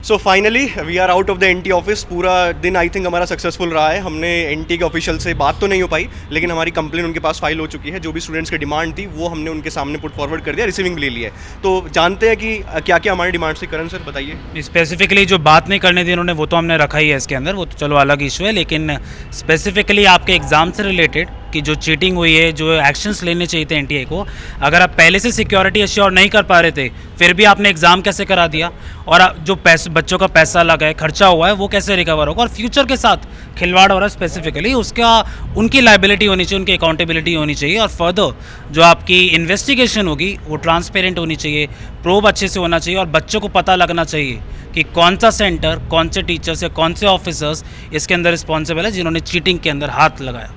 So finally we are out of the NT office. पूरा दिन I think हमारा successful रहा है। हमने एनटी के ऑफिशियल से बात तो नहीं हो पाई, लेकिन हमारी कंप्लेन उनके पास फाइल हो चुकी है। जो भी स्टूडेंट्स की डिमांड थी वो हमने उनके सामने पुट फॉरवर्ड कर दिया, रिसीविंग भी ले लिया है। तो जानते हैं कि क्या क्या हमारी डिमांड्स थी। करण सर बताइए। स्पेसिफिकली जो बात नहीं करने दी उन्होंने वो तो हमने रखा ही है इसके अंदर, वो तो चलो अलग इशू है, लेकिन स्पेसिफिकली आपके एग्ज़ाम से रिलेटेड कि जो चीटिंग हुई है, जो एक्शंस लेने चाहिए थे एनटीए को, अगर आप पहले से सिक्योरिटी एश्योर नहीं कर पा रहे थे फिर भी आपने एग्ज़ाम कैसे करा दिया, और जो बच्चों का पैसा लगा है, खर्चा हुआ है, वो कैसे रिकवर होगा, और फ्यूचर के साथ खिलवाड़ हो रहा है स्पेसिफिकली, उसका उनकी लाइबिलिटी होनी चाहिए, उनकी अकाउंटेबिलिटी होनी चाहिए, और फर्दर जो आपकी इन्वेस्टिगेशन होगी वो ट्रांसपेरेंट होनी चाहिए, प्रोब अच्छे से होना चाहिए, और बच्चों को पता लगना चाहिए कि कौन सा सेंटर, कौन से टीचर्स या कौन से ऑफिसर्स इसके अंदर रिस्पॉन्सिबल है जिन्होंने चीटिंग के अंदर हाथ लगाया।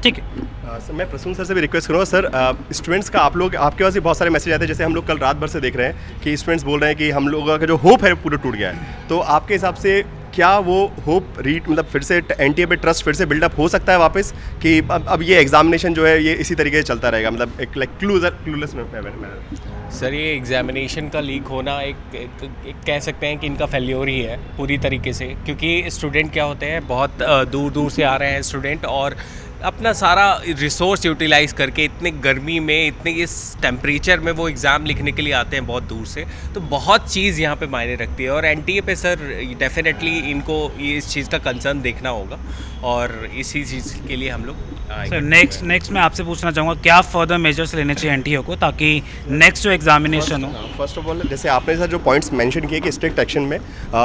ठीक है सर, मैं प्रसून सर से भी रिक्वेस्ट करूँगा। सर, स्टूडेंट्स का आपके पास भी बहुत सारे मैसेज आते हैं, जैसे हम लोग कल रात भर से देख रहे हैं कि स्टूडेंट्स बोल रहे हैं कि हम लोगों का जो होप है पूरा टूट गया है। तो आपके हिसाब से क्या वो होप मतलब फिर से एनटीए पे ट्रस्ट फिर से बिल्डअप हो सकता है वापस, कि अब ये एग्जामिनेशन जो है ये इसी तरीके से चलता रहेगा, मतलब एक लाइक क्लूलेस मैनर? सर, ये एग्जामिनेशन का लीक होना एक कह सकते हैं कि इनका फेल्योर ही है पूरी तरीके से, क्योंकि स्टूडेंट क्या होते हैं, बहुत दूर दूर से आ रहे हैं स्टूडेंट, और अपना सारा रिसोर्स यूटिलाइज़ करके इतने गर्मी में, इतने इस टेम्परेचर में वो एग्ज़ाम लिखने के लिए आते हैं बहुत दूर से। तो बहुत चीज़ यहाँ पे मायने रखती है, और एनटीए पे सर डेफिनेटली इनको ये इस चीज़ का कंसर्न देखना होगा, और इसी चीज़ के लिए हम लोग सर नेक्स्ट मैं आपसे पूछना चाहूँगा क्या फर्दर मेजर्स लेने चाहिए एनटीए को, ताकि नेक्स्ट जो एग्जामिनेशन हो। फर्स्ट ऑफ ऑल, जैसे आपने सर जो पॉइंट्स मेंशन किए कि स्ट्रिक्ट एक्शन में,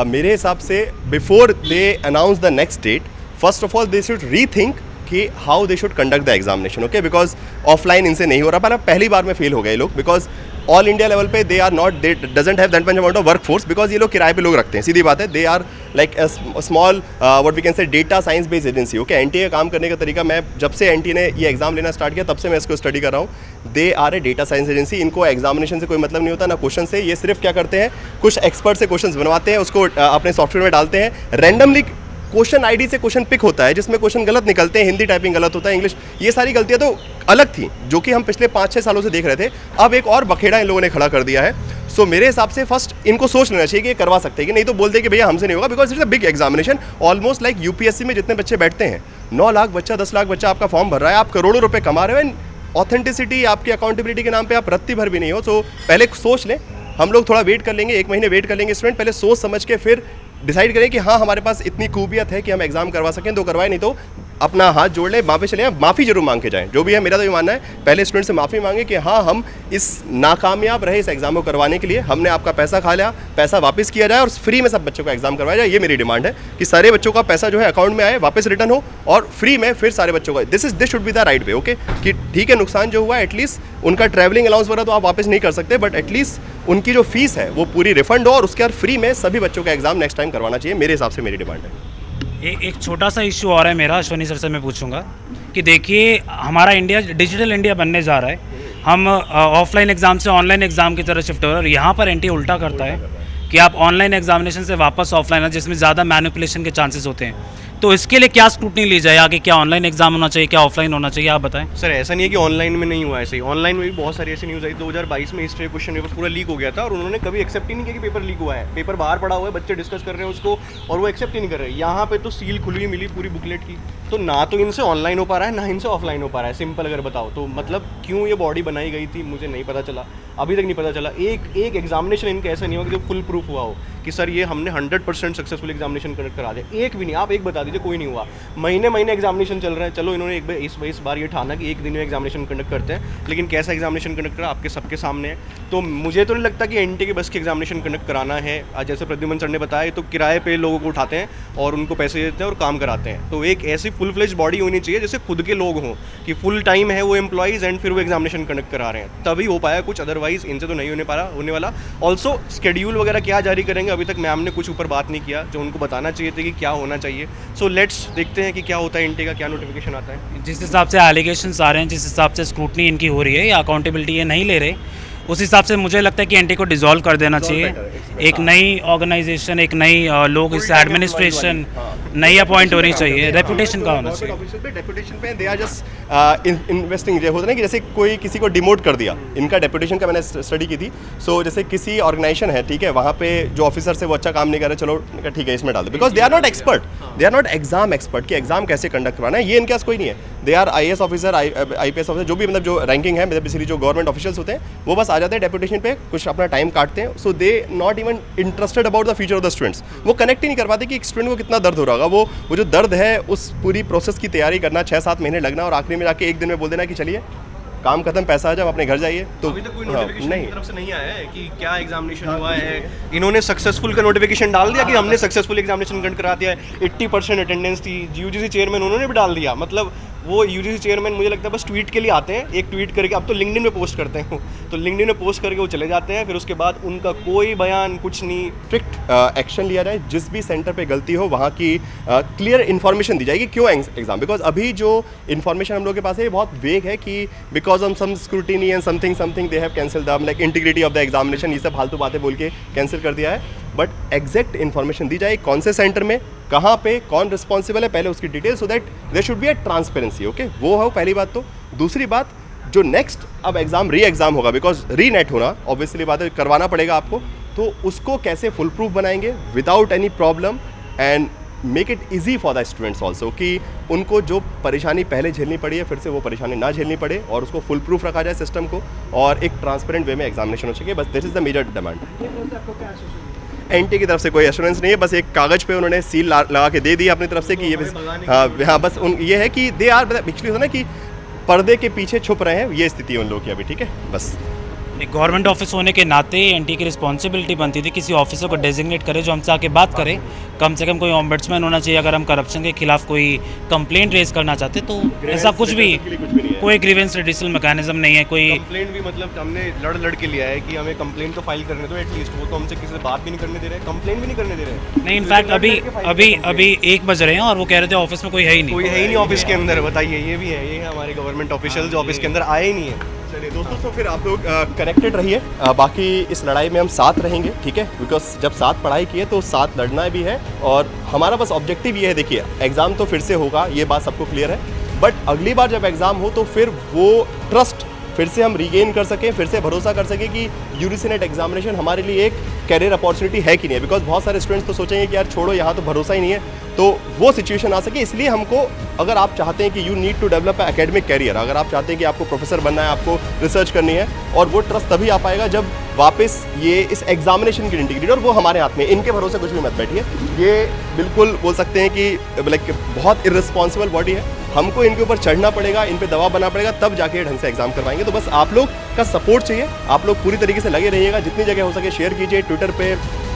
मेरे हिसाब से before they announce the next date, first of all they should rethink कि how they should conduct the examination. Okay, because offline इनसे नहीं हो रहा, पर पहली बार में फेल हो गए लोग, बिकॉज ऑल इंडिया लेवल पे दे doesn't have that much amount of work force, because ये लोग किराए पे लोग रखते हैं, सीधी बात है। They are like small what we can say data science based agency. Okay, NTA का काम करने का तरीका, मैं जब से एनटीए ने ये एग्जाम लेना स्टार्ट किया तब से मैं इसको स्टडी कर रहा हूँ। They are a data science agency. इनको एग्जामिनेशन से कोई मतलब नहीं होता, ना क्वेश्चन से। ये सिर्फ क्या करते हैं, कुछ एक्सपर्ट से क्वेश्चन बनवाते हैं, उसको अपने सॉफ्टवेयर में डालते हैं, रैंडमली क्वेश्चन आईडी से क्वेश्चन पिक होता है, जिसमें क्वेश्चन गलत निकलते हैं, हिंदी टाइपिंग गलत होता है, इंग्लिश, ये सारी गलतियां तो अलग थी जो कि हम पिछले 5-6 सालों से देख रहे थे। अब एक और बखेड़ा इन लोगों ने खड़ा कर दिया है। सो मेरे हिसाब से फर्स्ट इनको सोच लेना चाहिए कि ये करवा सकते हैं कि नहीं, तो बोलते हैं कि भैया हमसे नहीं होगा, because it's a big examination. Almost like UPSC में जितने बच्चे बैठते हैं, 9 लाख बच्चा, 10 लाख बच्चा आपका फॉर्म भर रहा है, आप करोड़ों रुपये कमा रहे हो, ऑथेंटिसिटी आपकी अकाउंटेबिलिटी के नाम पे आप रत्ती भर भी नहीं हो। तो पहले सोच लें, हम लोग थोड़ा वेट कर लेंगे, 1 महीने वेट कर लेंगे स्टूडेंट, पहले सोच समझ के फिर डिसाइड करें कि हाँ हमारे पास इतनी खूबियत है कि हम एग्जाम करवा सकें, तो करवाए, नहीं तो अपना हाथ जोड़ ले, वहाँ पे चले जाएं, माफ़ी जरूर मांग के जाएं। जो भी है, मेरा तो ये मानना है, पहले स्टूडेंट से माफ़ी मांगे कि हाँ हम इस नाकामयाब रहे इस एग्जाम को करवाने के लिए, हमने आपका पैसा खा लिया, पैसा वापस किया जाए और फ्री में सब बच्चों का एग्जाम करवाया जाए। ये मेरी डिमांड है कि सारे बच्चों का पैसा जो है अकाउंट में आए, वापस रिटर्न हो, और फ्री में फिर सारे बच्चों का। This should be the right way. Okay, कि ठीक है, नुकसान जो हुआ एटलीस्ट उनका ट्रैवलिंग अलाउंस वगैरह तो आप वापस नहीं कर सकते, बट एटलीस्ट उनकी जो फीस है वो पूरी रिफंड हो, और उसके बाद फ्री में सभी बच्चों का एग्जाम नेक्स्ट टाइम करवाना चाहिए। मेरे हिसाब से मेरी डिमांड है। एक छोटा सा इशू और है मेरा, अश्वनी सर से मैं पूछूंगा कि देखिए हमारा इंडिया डिजिटल इंडिया बनने जा रहा है, हम ऑफलाइन एग्ज़ाम से ऑनलाइन एग्ज़ाम की तरह शिफ्ट हो रहे हैं, और यहाँ पर एनटीए उल्टा करता है कि आप ऑनलाइन एग्जामिनेशन से वापस ऑफलाइन, जिसमें ज़्यादा मैनिपुलेशन के चांसेस होते हैं। तो इसके लिए क्या स्क्रूटनी ली जाए आगे, क्या ऑनलाइन एग्जाम होना चाहिए, क्या ऑफलाइन होना चाहिए, आप बताएं। सर, ऐसा नहीं है कि ऑनलाइन में नहीं हुआ, ऐसे ही ऑनलाइन में भी बहुत सारी ऐसी न्यूज़ आई। 2022 में हिस्ट्री क्वेश्चन पेपर पूरा लीक हो गया था, और उन्होंने कभी एक्सेप्ट ही नहीं किया कि पेपर लीक हुआ है। पेपर बाहर पड़ा हुआ है, बच्चे डिस्कस कर रहे हैं उसको, और वो एक्सेप्ट ही नहीं कर रहे हैं। यहाँ पे तो सील खुली हुई मिली पूरी बुकलेट की, तो ना तो इनसे ऑनलाइन हो पा रहा है, ना इनसे ऑफलाइन हो पा रहा है। सिंपल अगर बताओ तो, मतलब क्यों ये बॉडी बनाई गई थी मुझे नहीं पता चला, अभी तक नहीं पता चला। एक एग्जामिनेशन इनका ऐसा नहीं हुआ कि जो फुल प्रूफ हुआ हो कि सर ये हमने 100% सक्सेसफुल एग्जामिनेशन कंडक्ट करा दिया। एक भी नहीं, आप एक बता दीजिए कोई नहीं हुआ। महीने एग्जामिनेशन चल रहे हैं, चलो इन्होंने इस बार ये ठाना कि एक दिन में एग्जामिनेशन कंडक्ट करते हैं, लेकिन कैसा एग्जामिनेशन कंडक्ट करा आपके सबके सामने है। तो मुझे तो नहीं लगता कि एनटीए के बस की एग्जामिनेशन कंडक्ट कराना है। जैसे प्रद्युमन सर ने बताया, तो किराए पे लोगों को उठाते हैं और उनको पैसे देते हैं और काम कराते हैं। तो एक ऐसी फुल फ्लेज बॉडी होनी चाहिए जैसे खुद के लोग हों, कि फुल टाइम है वो एम्प्लॉइज़ एंड फिर वो एग्जामिनेशन कंडक्ट करा रहे हैं, तभी हो पाया कुछ, अदरवाइज इनसे तो नहीं होने वाला। ऑल्सो शेड्यूल वगैरह क्या जारी करेंगे, अभी तक मैम ने कुछ ऊपर बात नहीं किया, जो उनको बताना चाहिए थे कि क्या होना चाहिए। सो लेट्स देखते हैं कि क्या होता है, एनटीए का क्या नोटिफिकेशन आता है। जिस हिसाब से एलिगेशंस आ रहे हैं, जिस हिसाब से स्क्रूटनी इनकी हो रही है या अकाउंटेबिलिटी ये नहीं ले रहे, उस हिसाब से मुझे लगता है कि एनटीए को डिसॉल्व कर देना चाहिए। एक नई ऑर्गेनाइजेशन, एक नई लोग इस एडमिनिस्ट्रेशन, नई अपॉइंट होनी चाहिए, रेपुटेशन का होना चाहिए। ऑफिशियल पे डेपुटेशन पे दे आर जस्ट इन्वेस्टिंग। ये होता है ना कि जैसे कोई किसी को डिमोट कर दिया, इनका डेपुटेशन का मैंने स्टडी की थी। सो जैसे किसी ऑर्गेनाइजेशन है, ठीक है, वहाँ पे जो ऑफिसर है वो अच्छा काम नहीं कर रहे, चलो ठीक है इसमें डाल दो, because they are not expert, they are not exam expert कि एग्जाम कैसे कंडक्ट करवाना है, ये इनके पास कोई नहीं है। They are IAS officer, IPS officer, जो भी मतलब जो रैंकिंग है, मतलब बेसिकली जो गवर्नमेंट ऑफिशियल्स होते हैं वो बस आ जाते हैं डेपुटेशन पे, कुछ अपना टाइम काटते हैं। So they not even interested about the future of the students. वो कनेक्ट ही नहीं कर पाते कि एक स्टूडेंट को कितना दर्द हो रहा होगा। वो जो दर्द है उस पूरी प्रोसेस की तैयारी करना, 6-7 महीने लगना, और आखिरी में जाके एक दिन में बोल देना कि चलिए काम खत्म, पैसा आ जाए, अपने घर जाइए। तो अभी तक कोई नोटिफिकेशन की तरफ से नहीं आया है कि क्या एग्जामिनेशन हुआ है। इन्होंने सक्सेसफुल का नोटिफिकेशन डाल दिया कि हमने सक्सेसफुल एग्जामिनेशन कंडक्ट करा दिया है, 80% अटेंडेंस थी। UGC चेयरमैन उन्होंने भी डाल दिया। मतलब वो UGC चेयरमैन मुझे लगता है बस ट्वीट के लिए आते हैं, एक ट्वीट करके, अब तो लिंक्डइन में पोस्ट करते हैं, तो लिंक्डइन में पोस्ट करके वो चले जाते हैं, फिर उसके बाद उनका कोई बयान कुछ नहीं। स्ट्रिक्ट एक्शन लिया जाए, जिस भी सेंटर पे गलती हो वहाँ की क्लियर इन्फॉर्मेशन दी जाएगी क्यों एग्जाम, बिकॉज अभी जो इन्फॉर्मेशन हम लोग के पास है ये बहुत वेग है कि because of some scrutiny and something they have cancel the like integrity of the examination, ये सब फालतू बातें बोल के कैंसिल कर दिया है। बट एग्जैक्ट इन्फॉर्मेशन दी जाए, कौन से सेंटर में, कहाँ पे, कौन रिस्पॉन्सिबल है, पहले उसकी detail, so that there should be a transparency. Okay, वो है पहली बात। तो दूसरी बात, जो नेक्स्ट अब एग्जाम री एग्जाम होगा, बिकॉज री नेट होना ऑब्वियसली बात है, करवाना पड़ेगा आपको, तो उसको कैसे फुल प्रूफ बनाएंगे without any problem and make it easy for the students also, कि उनको जो परेशानी पहले झेलनी पड़ी है फिर से वो परेशानी ना झेलनी पड़े, और उसको फुल प्रूफ रखा जाए सिस्टम को, और एक ट्रांसपेरेंट वे में एग्जामिनेशन हो सके। बस this is the major demand. NTA की तरफ से कोई एश्योरेंस नहीं है, बस एक कागज़ पे उन्होंने सील लगा के दे दी अपनी तरफ से कि ये हाँ बस ये है कि दे आर एक्चुअली होता ना कि पर्दे के पीछे छुप रहे हैं, ये स्थिति है उन लोगों की अभी। ठीक है, बस एक गवर्नमेंट ऑफिस होने के नाते NTA की रिस्पॉन्सिबिलिटी बनती थी किसी ऑफिसर को डेजिग्नेट करे जो हमसे आके बात करे। कम से कम कोई ऑम्बड्समैन होना चाहिए अगर हम करप्शन के खिलाफ कोई कंप्लेंट रेज करना चाहते, तो ऐसा कुछ भी कोई ग्रीवेंस रिड्यूसल मैकेनिज्म नहीं है। कोई कंप्लेंट भी मतलब हमने लड़ के लिया है कि हमें कंप्लेंट तो फाइल करने दो एटलीस्ट, वो तो हमसे किसी से बात भी नहीं करने दे रहे, कंप्लेंट भी नहीं करने दे रहे। नहीं, इनफैक्ट अभी 1 बज रहे हैं और वो कह रहे थे ऑफिस में कोई है ही नहीं, कोई है ही नहीं ऑफिस के अंदर। बताइए, ये भी है, ये है हमारे गवर्नमेंट ऑफिशियल जो ऑफिस के अंदर आए ही नहीं है। चलिए दोस्तों, तो फिर आप लोग कनेक्टेड रहिए, बाकी इस लड़ाई में हम साथ रहेंगे, ठीक है, बिकॉज जब साथ पढ़ाई की है तो साथ लड़ना भी है, और हमारा बस ऑब्जेक्टिव ये है। देखिए, एग्ज़ाम तो फिर से होगा, ये बात सबको क्लियर है, बट अगली बार जब एग्ज़ाम हो तो फिर वो ट्रस्ट फिर से हम रीगेन कर सकें, फिर से भरोसा कर सकें कि UGC नेट एग्जामिनेशन हमारे लिए एक कैरियर अपॉर्चुनिटी है कि नहीं है। बिकॉज बहुत सारे स्टूडेंट्स तो सोचेंगे कि यार छोड़ो, यहाँ तो भरोसा ही नहीं है, तो वो सिचुएशन आ सके। इसलिए हमको, अगर आप चाहते हैं कि you need to develop academic career, अगर आप चाहते हैं कि आपको प्रोफेसर बनना है, आपको रिसर्च करनी है, और वो ट्रस्ट तभी आ पाएगा जब वापस ये इस एग्जामिनेशन की इंटीग्रिटी, और वो हमारे हाथ में, इनके भरोसे कुछ भी मत बैठिए। ये बिल्कुल बोल सकते हैं कि लाइक बहुत इर्रिस्पॉन्सिबल बॉडी है, हमको इनके ऊपर चढ़ना पड़ेगा, इन पे दबाव बनाना पड़ेगा, तब जाके ढंग से एग्जाम करवाएंगे। तो बस आप लोग का सपोर्ट चाहिए, आप लोग पूरी तरीके से लगे रहिएगा, जितनी जगह हो सके शेयर कीजिए, ट्विटर पे,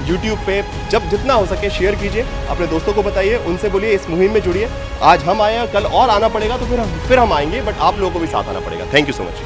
यूट्यूब पे, जब जितना हो सके शेयर कीजिए, अपने दोस्तों को बताइए, उनसे बोलिए इस मुहिम में जुड़िए। आज हम आए हैं, कल और आना पड़ेगा तो फिर हम आएंगे, बट आप लोगों को भी साथ आना पड़ेगा। Thank you so much.